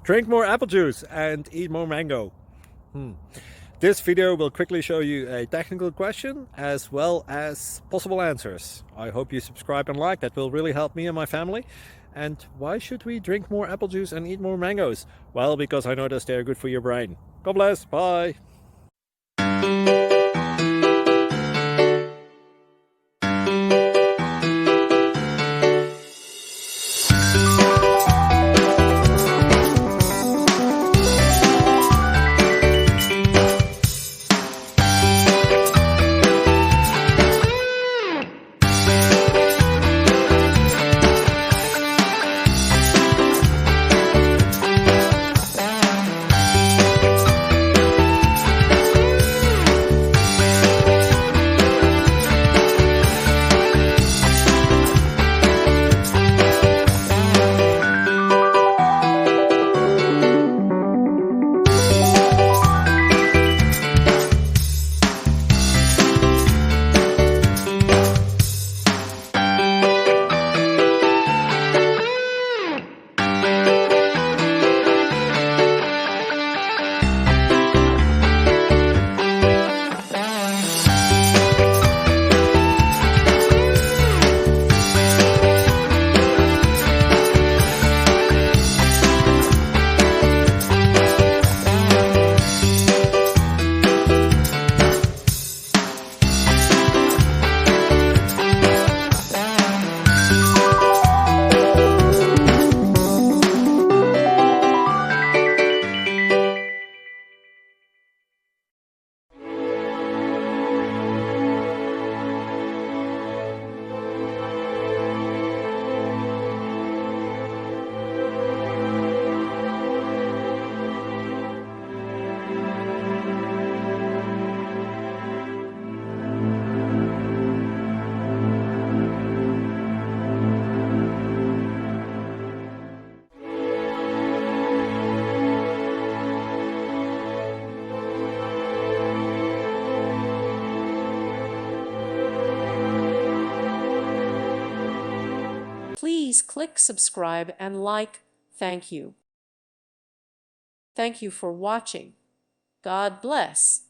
Drink more apple juice and eat more mango. This video will quickly show you a technical question as well as possible answers. I hope you subscribe and like, that will really help me and my family. And why should we drink more apple juice and eat more mangoes? Well, because I noticed they're good for your brain. God bless, bye! Please click subscribe and like. Thank you. Thank you for watching. God bless.